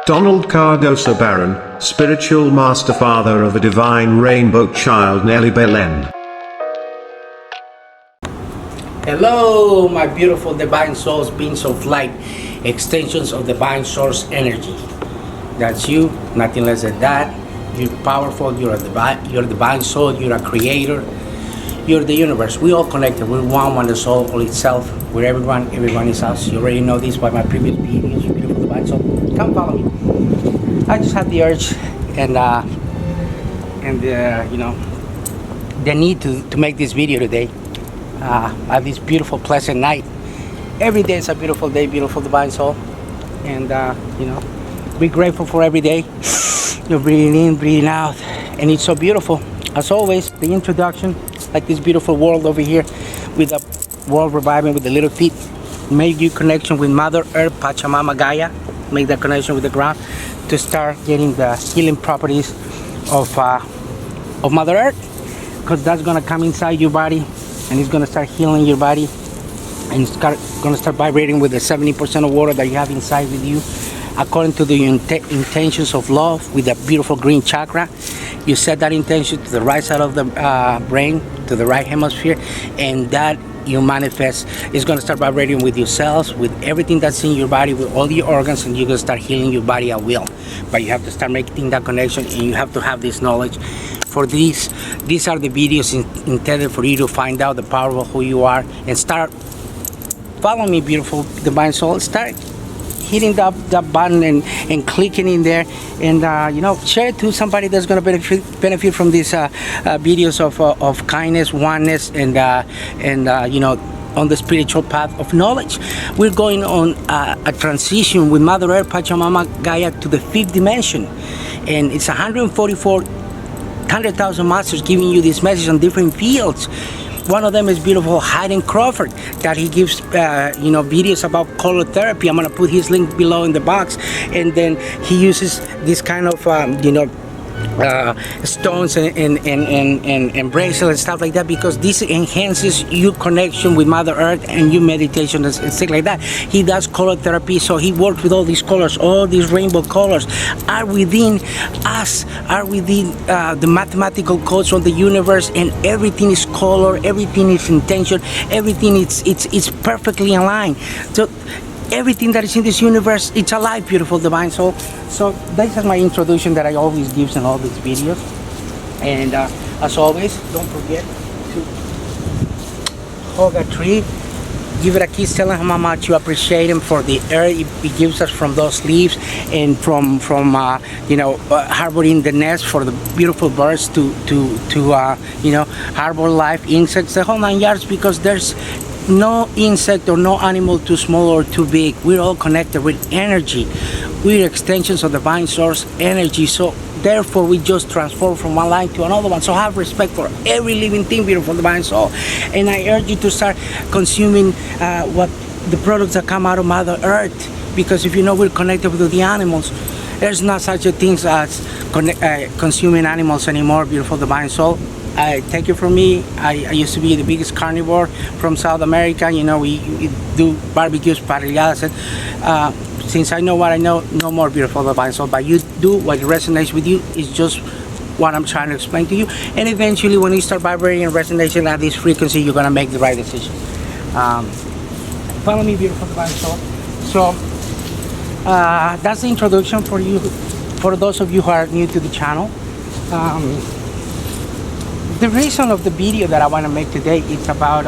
Donald Cardoso Barron, spiritual master father of a divine rainbow child Nelly Belen. Hello, my beautiful divine souls, beings of light, extensions of divine source energy. That's you, nothing less than that. You're powerful, you're a divine soul, you're a creator, you're the universe. We all connected, we're one the soul, all itself. We're everyone is us. You already know this by my previous videos, beautiful divine soul. Come follow me. I just had the urge and you know, the need to make this video today. At this beautiful, pleasant night. Every day is a beautiful day, beautiful divine soul. And you know, be grateful for every day. You're breathing in, breathing out, and it's so beautiful. As always, the introduction, like this beautiful world over here, with the world reviving with the little feet. Make your connection with Mother Earth, Pachamama Gaia. Make that connection with the ground to start getting the healing properties of Mother Earth, because that's gonna come inside your body and it's gonna start healing your body, and it's gonna start vibrating with the 70% of water that you have inside with you, according to the intentions of love with the beautiful green chakra. You set that intention to the right side of the brain, to the right hemisphere, and that you manifest is going to start vibrating with your cells, with everything that's in your body, with all your organs, and you're going to start healing your body at will. But you have to start making that connection, and you have to have this knowledge. For these are the videos intended for you to find out the power of who you are and start following me, beautiful divine soul. Start hitting that button and clicking in there, and you know, share it to somebody that's going to benefit from these videos of kindness, oneness, and you know, on the spiritual path of knowledge. We're going on a transition with Mother Earth, Pachamama Gaia, to the 5th dimension, and it's 100,000 masters giving you this message on different fields. One of them is beautiful Hayden Crawford, that he gives you know, videos about color therapy. I'm gonna put his link below in the box, and then he uses this kind of you know, stones and bracelets and stuff like that, because this enhances your connection with Mother Earth and your meditation and things like that. He does color therapy, so he works with all these colors. All these rainbow colors are within us, are within the mathematical codes of the universe, and everything is color, everything is intention, everything it's perfectly aligned. So everything that is in this universe, it's alive, beautiful divine soul. So this is my introduction that I always give in all these videos. And as always, don't forget to hug a tree, give it a kiss, tell him how much you appreciate him for the air it gives us from those leaves, and from you know, harboring the nest for the beautiful birds to you know, harbor life, insects, the whole 9 yards, because there's no insect or no animal too small or too big. We're all connected with energy. We're extensions of the divine source energy. So therefore we just transform from one line to another one. So have respect for every living thing, beautiful divine soul. And I urge you to start consuming what the products that come out of Mother Earth, because if you know we're connected with the animals, there's not such a thing as consuming animals anymore, beautiful divine soul. Take it from me, I used to be the biggest carnivore from South America. You know, we do barbecues, parrilladas, and since I know what I know, no more, beautiful divine soul. But you do what resonates with you is just what I'm trying to explain to you. And eventually, when you start vibrating and resonating at this frequency, you're gonna make the right decision. Follow me, beautiful divine soul. So that's the introduction for you, for those of you who are new to the channel. The reason of the video that I want to make today is about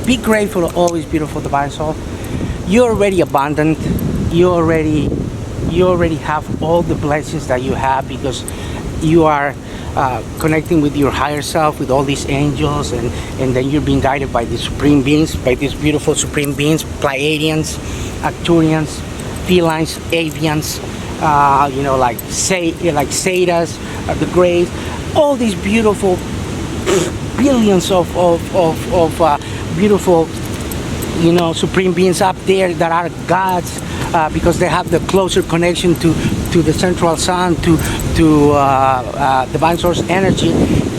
be grateful always, beautiful divine soul. You're already abundant. You already have all the blessings that you have, because you are connecting with your higher self, with all these angels, and then you're being guided by the supreme beings, by these beautiful supreme beings, Pleiadians, Arcturians, felines, avians, you know, like satyrs, the greys. All these beautiful billions of beautiful, you know, supreme beings up there that are gods, because they have the closer connection to the central sun, to divine source energy,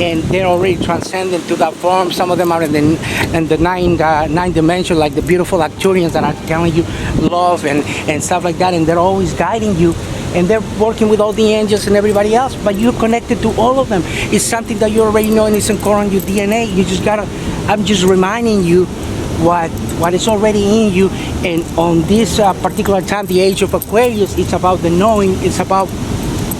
and they're already transcendent to that form. Some of them are in the ninth dimension, like the beautiful Arcturians that are telling you love and stuff like that, and they're always guiding you and they're working with all the angels and everybody else, but you're connected to all of them. It's something that you already know, and it's incorporated in your DNA. You just gotta, I'm just reminding you what is already in you. And on this particular time, the age of Aquarius, it's about the knowing. It's about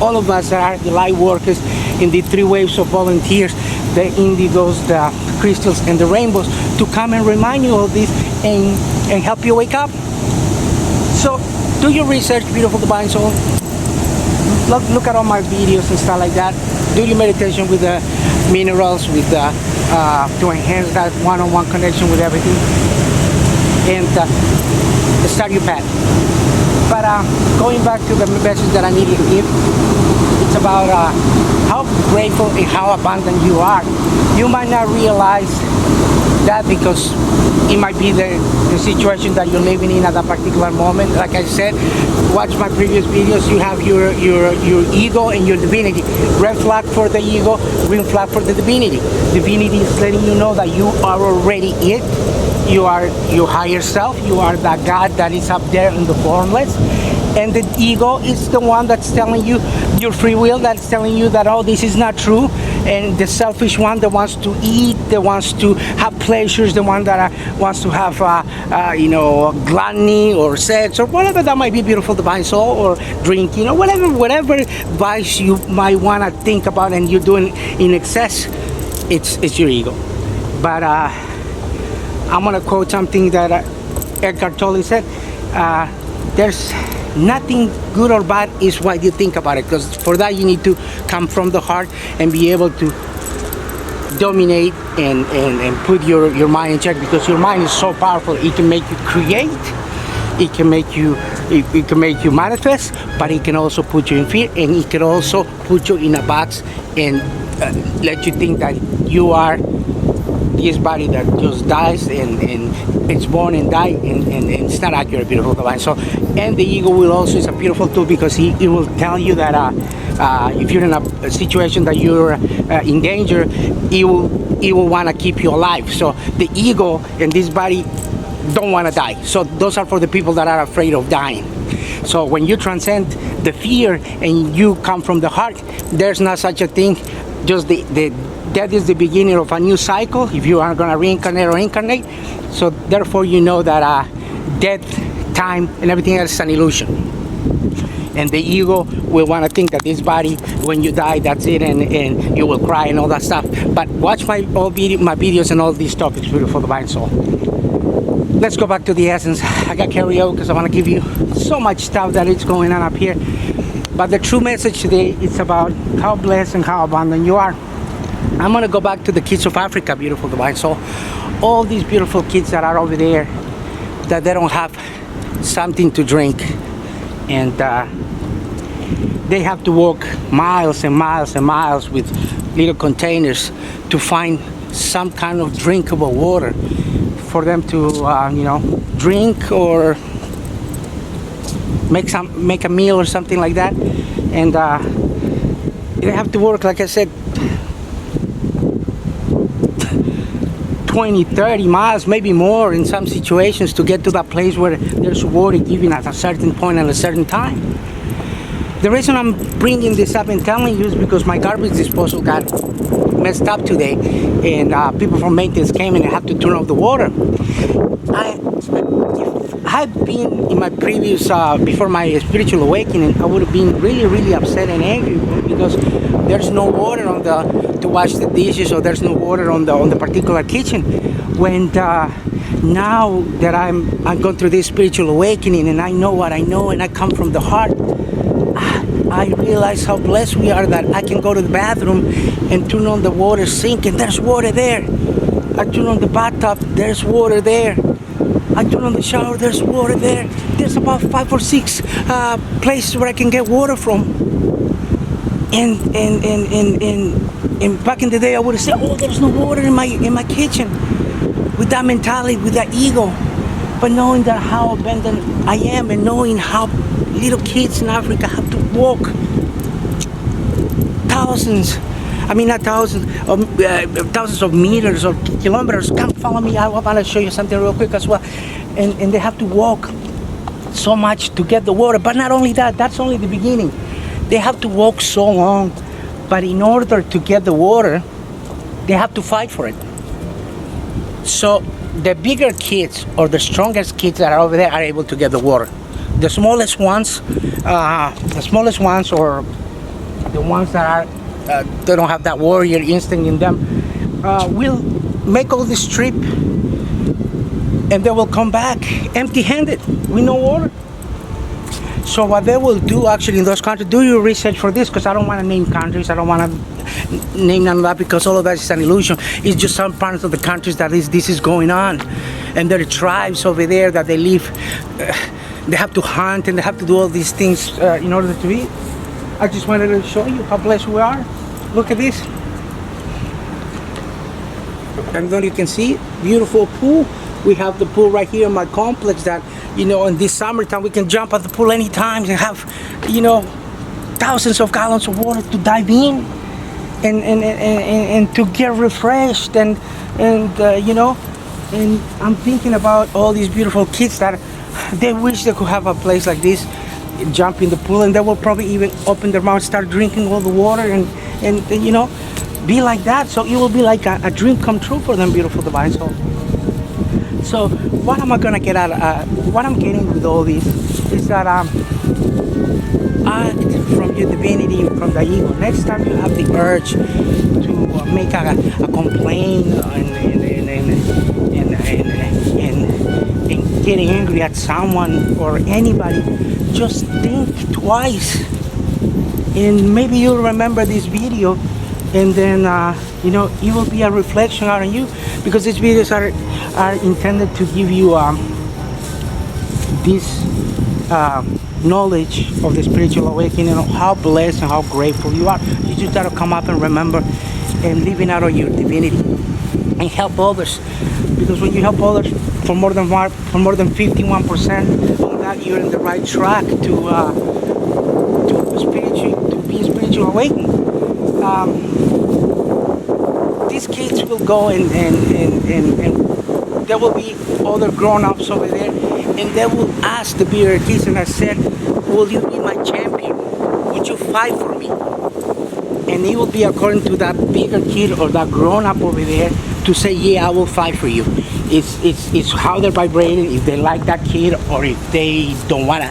all of us that are the light workers in the three waves of volunteers, the indigos, the crystals, and the rainbows, to come and remind you of this and help you wake up. So do your research, beautiful divine soul. Look at all my videos and stuff like that. Do your meditation with the minerals, with the to enhance that one-on-one connection with everything, and start your path. But going back to the message that I needed to give, it's about how grateful and how abundant you are. You might not realize that because it might be the situation that you're living in at that particular moment. Like I said, watch my previous videos. You have your ego and your divinity. Red flag for the ego, green flag for the divinity. Divinity is letting you know that you are already it. You are your higher self. You are that God that is up there in the formless. And the ego is the one that's telling you, your free will, that's telling you that, oh, this is not true. And the selfish one that wants to eat, that wants to have pleasures, the one that wants to have, gluttony or sex or whatever that might be, beautiful divine soul, or drinking or whatever vice you might want to think about and you're doing in excess, it's your ego. But I'm going to quote something that Eckhart Tolle said. There's nothing good or bad is what you think about it, because for that you need to come from the heart and be able to dominate and put your mind in check, because your mind is so powerful. It can make you create, it can make you manifest, but it can also put you in fear, and it can also put you in a box and let you think that you are this body that just dies and it's born and dies, and it's not accurate, beautiful divine. So, and the ego will also is a beautiful tool, because it will tell you that if you're in a situation that you're in danger, it will want to keep you alive. So the ego and this body don't want to die. So those are for the people that are afraid of dying. So when you transcend the fear and you come from the heart, there's not such a thing. Just that is the beginning of a new cycle, if you are going to reincarnate or incarnate. So therefore you know that death, time, and everything else is an illusion. And the ego will want to think that this body, when you die, that's it, and you will cry and all that stuff. But watch my videos and all these topics, beautiful divine soul. Let's go back to the essence. I got carried out because I want to give you so much stuff that is going on up here. But the true message today is about how blessed and how abundant you are. I'm going to go back to the kids of Africa, beautiful divine soul. All these beautiful kids that are over there, that they don't have something to drink, and they have to walk miles and miles and miles with little containers to find some kind of drinkable water for them to drink or make a meal or something like that. And they have to work, like I said, 20, 30 miles, maybe more in some situations, to get to that place where there's water given at a certain point and a certain time. The reason I'm bringing this up and telling you is because my garbage disposal got messed up today, and people from maintenance came and had to turn off the water. I've been in my previous, before my spiritual awakening, I would have been really, really upset and angry because there's no water on to wash the dishes, or there's no water on the particular kitchen. When now that I'm going through this spiritual awakening and I know what I know and I come from the heart, I realize how blessed we are that I can go to the bathroom and turn on the water sink and there's water there. I turn on the bathtub, there's water there. I turn on the shower, there's water there. There's about 5 or 6 places where I can get water from. And back in the day, I would have said, oh, there's no water in my kitchen. With that mentality, with that ego. But knowing that how abundant I am, and knowing how little kids in Africa have to walk thousands of meters or kilometers. Come follow me. I want to show you something real quick as well. And they have to walk so much to get the water. But not only that, that's only the beginning. They have to walk so long, but in order to get the water, they have to fight for it. So the bigger kids or the strongest kids that are over there are able to get the water. The smallest ones, or the ones that are they don't have that warrior instinct in them, will make all this trip, and they will come back empty-handed with no water. So what they will do actually in those countries, do your research for this, because I don't want to name countries, I don't want to name none of that, because all of that is an illusion. It's just some parts of the countries that this is going on, and there are tribes over there that they live, they have to hunt and they have to do all these things in order to eat. I just wanted to show you how blessed we are. Look at this. And then you can see, beautiful pool. We have the pool right here in my complex that, in this summertime we can jump at the pool anytime and have, thousands of gallons of water to dive in and to get refreshed and I'm thinking about all these beautiful kids that they wish they could have a place like this, jump in the pool, and they will probably even open their mouth, start drinking all the water and be like that. So it will be like a dream come true for them, beautiful divine soul. So what am I gonna get out? What I'm getting with all this is that act from your divinity, from the ego. Next time you have the urge to make a complaint and getting angry at someone or anybody, just think twice, and maybe you'll remember this video, and then it will be a reflection on you, because these videos are intended to give you this knowledge of the spiritual awakening, and how blessed and how grateful you are. You just gotta come up and remember and living out of your divinity and help others, because when you help others for more than 51% of that, you're in the right track to be spiritual awakening. These kids will go and there will be other grown-ups over there, and they will ask the bigger kids, and I said, will you be my champion? Would you fight for me? And it will be according to that bigger kid or that grown-up over there to say, yeah, I will fight for you. It's how they're vibrating, if they like that kid or if they don't want to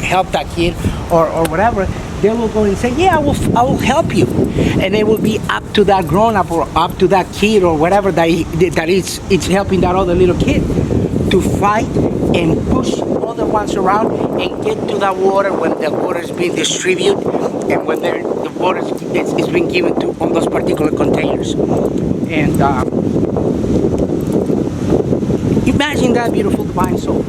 help that kid or whatever. They will go and say, yeah, I will help you. And it will be up to that grown-up or up to that kid or whatever that it's helping that other little kid to fight and push other ones around and get to that water when the water is being distributed and when the water is being given to on those particular containers. And imagine that, beautiful divine soul,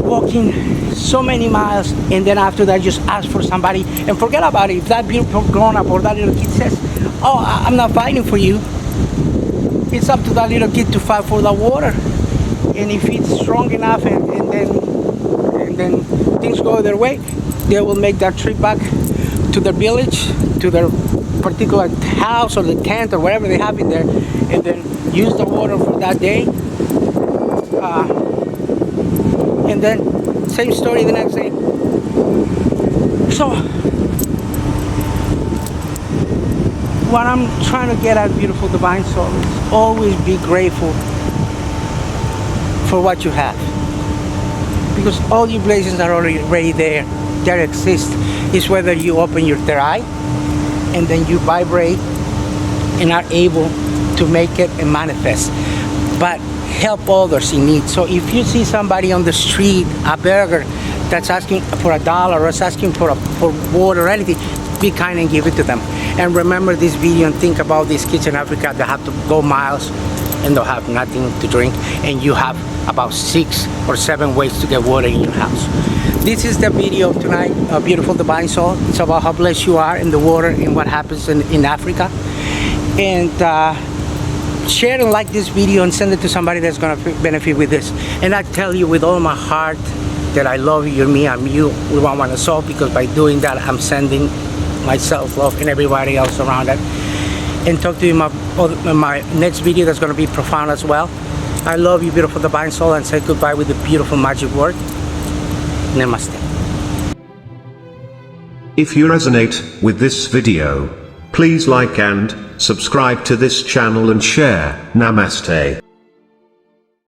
walking so many miles, and then after that just ask for somebody and forget about it. If that beautiful grown-up or that little kid says, oh, I'm not fighting for you, it's up to that little kid to fight for the water. And if it's strong enough and then things go their way, they will make that trip back to their village, to their particular house or the tent or whatever they have in there, and then use the water for that day. And then same story the next day. So what I'm trying to get at, beautiful divine soul, is always be grateful for what you have, because all your blessings are already there. They exist. It's whether you open your third eye and then you vibrate and are able to make it and manifest. But help others in need. So if you see somebody on the street, a beggar that's asking for $1 or is asking for water or anything, be kind and give it to them. And remember this video and think about these kids in Africa that have to go miles and they'll have nothing to drink, and you have about 6 or 7 ways to get water in your house. This is the video of tonight, beautiful divine soul. It's about how blessed you are in the water and what happens in Africa. And share and like this video and send it to somebody that's going to benefit with this. And I tell you with all my heart that I love you. You're me, I'm you. We want one soul, because by doing that I'm sending myself love and everybody else around it. And talk to you in my next video that's going to be profound as well. I love you, beautiful divine soul, and say goodbye with the beautiful magic word. Namaste. If you resonate with this video, please like and subscribe to this channel and share. Namaste.